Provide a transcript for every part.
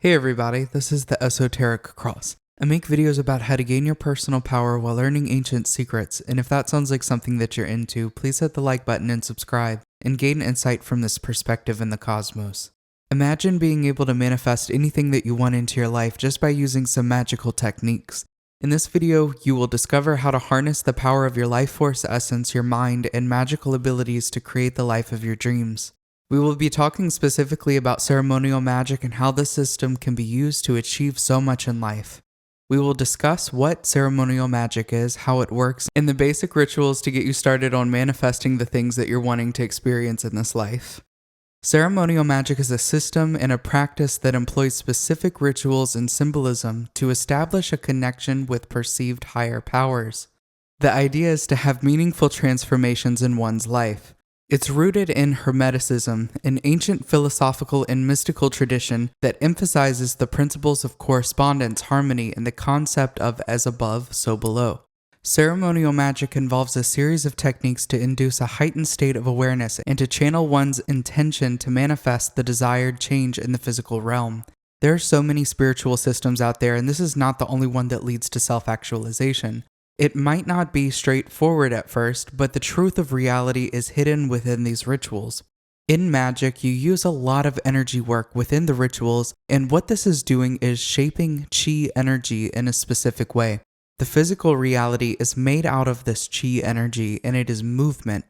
Hey everybody, this is the Esoteric Cross. I make videos about how to gain your personal power while learning ancient secrets, and if that sounds like something that you're into, please hit the like button and subscribe, and gain insight from this perspective in the cosmos. Imagine being able to manifest anything that you want into your life just by using some magical techniques. In this video, you will discover how to harness the power of your life force essence, your mind, and magical abilities to create the life of your dreams. We will be talking specifically about ceremonial magic and how this system can be used to achieve so much in life. We will discuss what ceremonial magic is, how it works, and the basic rituals to get you started on manifesting the things that you're wanting to experience in this life. Ceremonial magic is a system and a practice that employs specific rituals and symbolism to establish a connection with perceived higher powers. The idea is to have meaningful transformations in one's life. It's rooted in Hermeticism, an ancient philosophical and mystical tradition that emphasizes the principles of correspondence, harmony, and the concept of as above, so below. Ceremonial magic involves a series of techniques to induce a heightened state of awareness and to channel one's intention to manifest the desired change in the physical realm. There are so many spiritual systems out there, and this is not the only one that leads to self-actualization. It might not be straightforward at first, but the truth of reality is hidden within these rituals. In magic, you use a lot of energy work within the rituals, and what this is doing is shaping chi energy in a specific way. The physical reality is made out of this chi energy, and it is movement.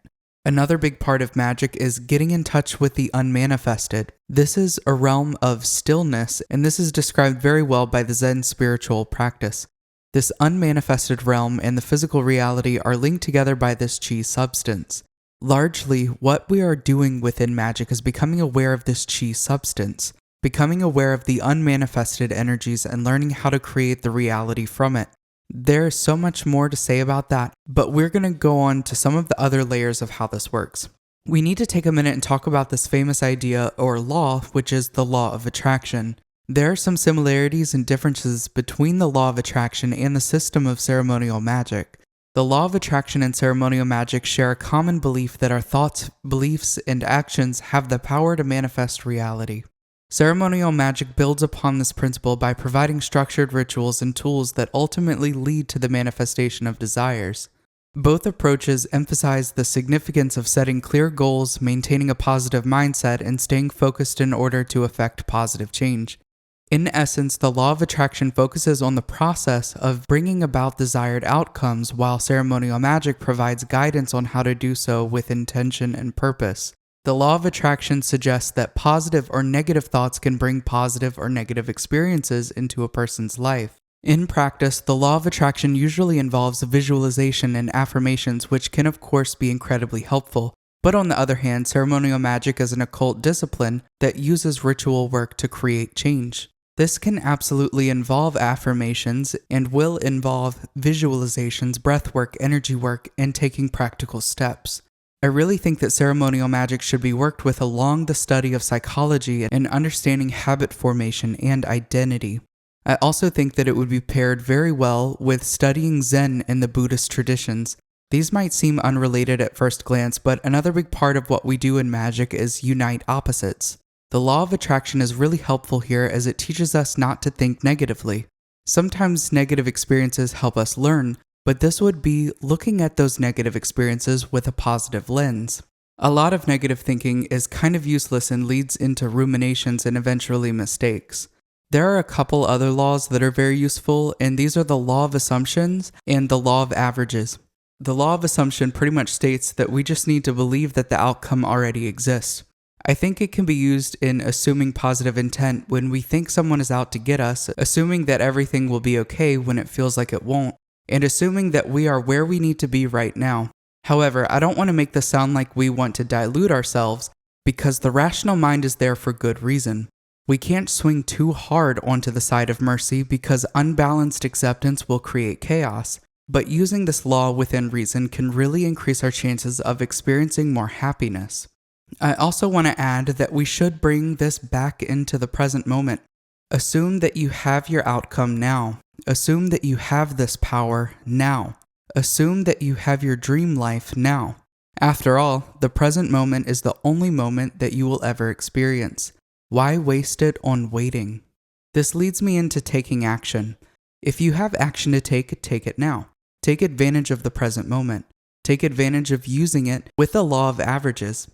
Another big part of magic is getting in touch with the unmanifested. This is a realm of stillness, and this is described very well by the Zen spiritual practice. This unmanifested realm and the physical reality are linked together by this chi substance. Largely, what we are doing within magic is becoming aware of this chi substance, becoming aware of the unmanifested energies and learning how to create the reality from it. There is so much more to say about that, but we're going to go on to some of the other layers of how this works. We need to take a minute and talk about this famous idea or law, which is the law of attraction. There are some similarities and differences between the law of attraction and the system of ceremonial magic. The law of attraction and ceremonial magic share a common belief that our thoughts, beliefs, and actions have the power to manifest reality. Ceremonial magic builds upon this principle by providing structured rituals and tools that ultimately lead to the manifestation of desires. Both approaches emphasize the significance of setting clear goals, maintaining a positive mindset, and staying focused in order to effect positive change. In essence, the law of attraction focuses on the process of bringing about desired outcomes, while ceremonial magic provides guidance on how to do so with intention and purpose. The law of attraction suggests that positive or negative thoughts can bring positive or negative experiences into a person's life. In practice, the law of attraction usually involves visualization and affirmations, which can of course be incredibly helpful. But on the other hand, ceremonial magic is an occult discipline that uses ritual work to create change. This can absolutely involve affirmations and will involve visualizations, breathwork, energy work, and taking practical steps. I really think that ceremonial magic should be worked with along the study of psychology and understanding habit formation and identity. I also think that it would be paired very well with studying Zen and the Buddhist traditions. These might seem unrelated at first glance, but another big part of what we do in magic is unite opposites. The law of attraction is really helpful here as it teaches us not to think negatively. Sometimes negative experiences help us learn, but this would be looking at those negative experiences with a positive lens. A lot of negative thinking is kind of useless and leads into ruminations and eventually mistakes. There are a couple other laws that are very useful, and these are the law of assumptions and the law of averages. The law of assumption pretty much states that we just need to believe that the outcome already exists. I think it can be used in assuming positive intent when we think someone is out to get us, assuming that everything will be okay when it feels like it won't, and assuming that we are where we need to be right now. However, I don't want to make this sound like we want to dilute ourselves, because the rational mind is there for good reason. We can't swing too hard onto the side of mercy because unbalanced acceptance will create chaos, but using this law within reason can really increase our chances of experiencing more happiness. I also want to add that we should bring this back into the present moment. Assume that you have your outcome now. Assume that you have this power now. Assume that you have your dream life now. After all, the present moment is the only moment that you will ever experience. Why waste it on waiting? This leads me into taking action. If you have action to take it now. Take advantage of the present moment. Take advantage of using it with the law of averages.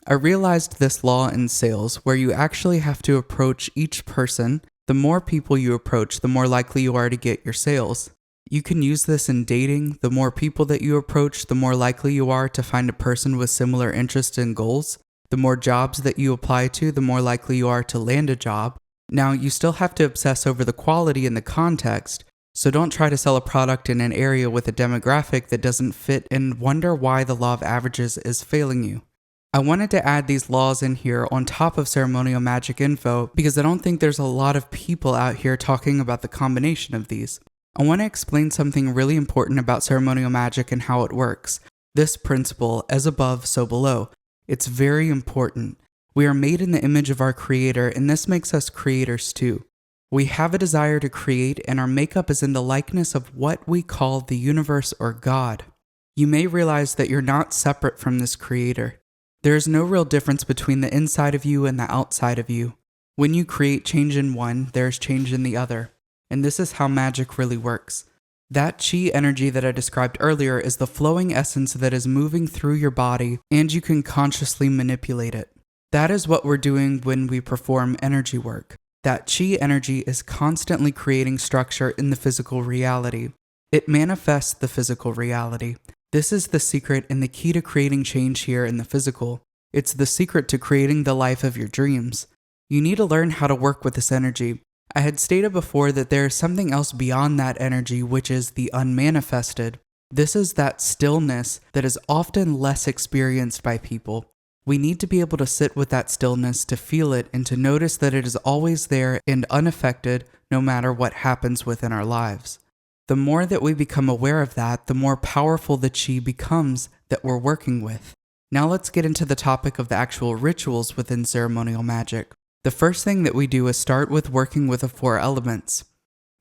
I realized this law in sales where you actually have to approach each person. The more people you approach, the more likely you are to get your sales. You can use this in dating. The more people that you approach, the more likely you are to find a person with similar interests and goals. The more jobs that you apply to, the more likely you are to land a job. Now, you still have to obsess over the quality and the context, so don't try to sell a product in an area with a demographic that doesn't fit and wonder why the law of averages is failing you. I wanted to add these laws in here on top of Ceremonial Magick info because I don't think there's a lot of people out here talking about the combination of these. I want to explain something really important about Ceremonial Magick and how it works. This principle, as above, so below. It's very important. We are made in the image of our Creator, and this makes us creators too. We have a desire to create, and our makeup is in the likeness of what we call the universe or God. You may realize that you're not separate from this Creator. There is no real difference between the inside of you and the outside of you. When you create change in one, there is change in the other. And this is how magic really works. That chi energy that I described earlier is the flowing essence that is moving through your body, and you can consciously manipulate it. That is what we're doing when we perform energy work. That chi energy is constantly creating structure in the physical reality. It manifests the physical reality. This is the secret and the key to creating change here in the physical. It's the secret to creating the life of your dreams. You need to learn how to work with this energy. I had stated before that there is something else beyond that energy, which is the unmanifested. This is that stillness that is often less experienced by people. We need to be able to sit with that stillness, to feel it, and to notice that it is always there and unaffected no matter what happens within our lives. The more that we become aware of that, the more powerful the chi becomes that we're working with. Now let's get into the topic of the actual rituals within Ceremonial Magick. The first thing that we do is start with working with the 4 elements.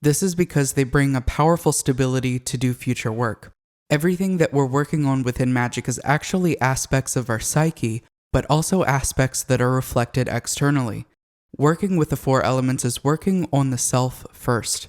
This is because they bring a powerful stability to do future work. Everything that we're working on within magic is actually aspects of our psyche, but also aspects that are reflected externally. Working with the 4 elements is working on the self first.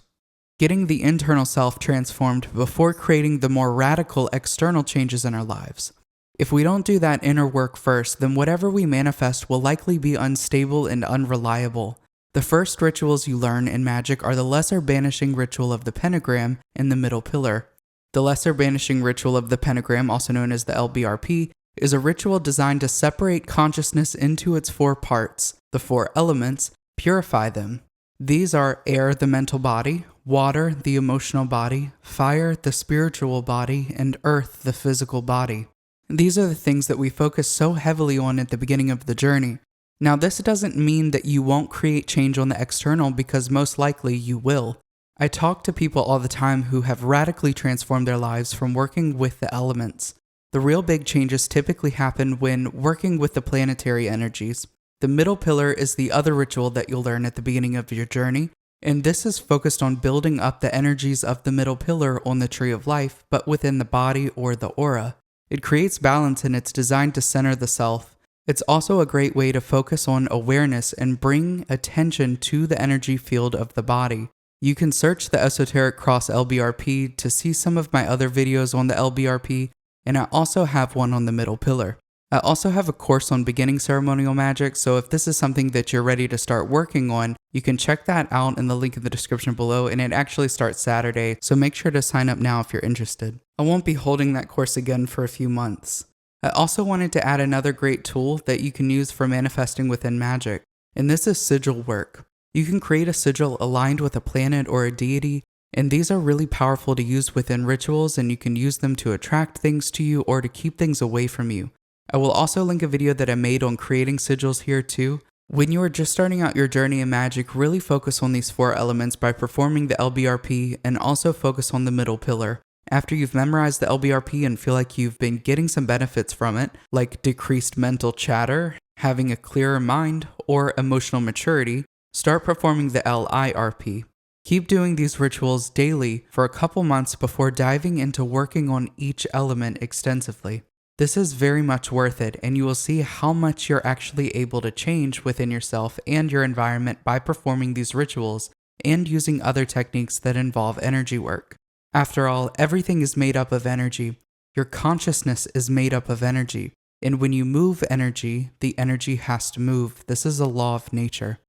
Getting the internal self transformed before creating the more radical external changes in our lives. If we don't do that inner work first, then whatever we manifest will likely be unstable and unreliable. The first rituals you learn in magic are the lesser banishing ritual of the pentagram and the middle pillar. The lesser banishing ritual of the pentagram, also known as the LBRP, is a ritual designed to separate consciousness into its 4 parts, the 4 elements, purify them. These are air, the mental body, water, the emotional body, fire, the spiritual body, and earth, the physical body. These are the things that we focus so heavily on at the beginning of the journey. Now, this doesn't mean that you won't create change on the external, because most likely you will. I talk to people all the time who have radically transformed their lives from working with the elements. The real big changes typically happen when working with the planetary energies. The middle pillar is the other ritual that you'll learn at the beginning of your journey, and this is focused on building up the energies of the middle pillar on the tree of life, but within the body or the aura. It creates balance and it's designed to center the self. It's also a great way to focus on awareness and bring attention to the energy field of the body. You can search the Esoteric Cross LBRP to see some of my other videos on the LBRP, and I also have one on the middle pillar. I also have a course on beginning ceremonial magic, so if this is something that you're ready to start working on, you can check that out in the link in the description below, and it actually starts Saturday, so make sure to sign up now if you're interested. I won't be holding that course again for a few months. I also wanted to add another great tool that you can use for manifesting within magic, and this is sigil work. You can create a sigil aligned with a planet or a deity, and these are really powerful to use within rituals, and you can use them to attract things to you or to keep things away from you. I will also link a video that I made on creating sigils here too. When you are just starting out your journey in magic, really focus on these 4 elements by performing the LBRP, and also focus on the middle pillar. After you've memorized the LBRP and feel like you've been getting some benefits from it, like decreased mental chatter, having a clearer mind, or emotional maturity, start performing the LIRP. Keep doing these rituals daily for a couple months before diving into working on each element extensively. This is very much worth it, and you will see how much you're actually able to change within yourself and your environment by performing these rituals, and using other techniques that involve energy work. After all, everything is made up of energy. Your consciousness is made up of energy. And when you move energy, the energy has to move. This is a law of nature.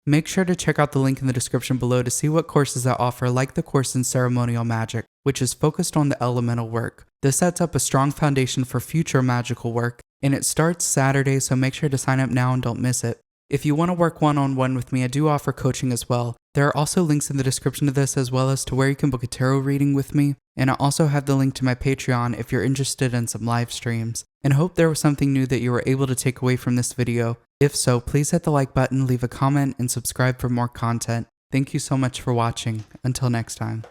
Make sure to check out the link in the description below to see what courses I offer, like the course in Ceremonial Magick, which is focused on the elemental work. This sets up a strong foundation for future magical work, and it starts Saturday, so make sure to sign up now and don't miss it. If you want to work one-on-one with me, I do offer coaching as well. There are also links in the description of this, as well as to where you can book a tarot reading with me, and I also have the link to my Patreon if you're interested in some live streams. And hope there was something new that you were able to take away from this video. If so, please hit the like button, leave a comment, and subscribe for more content. Thank you so much for watching. Until next time.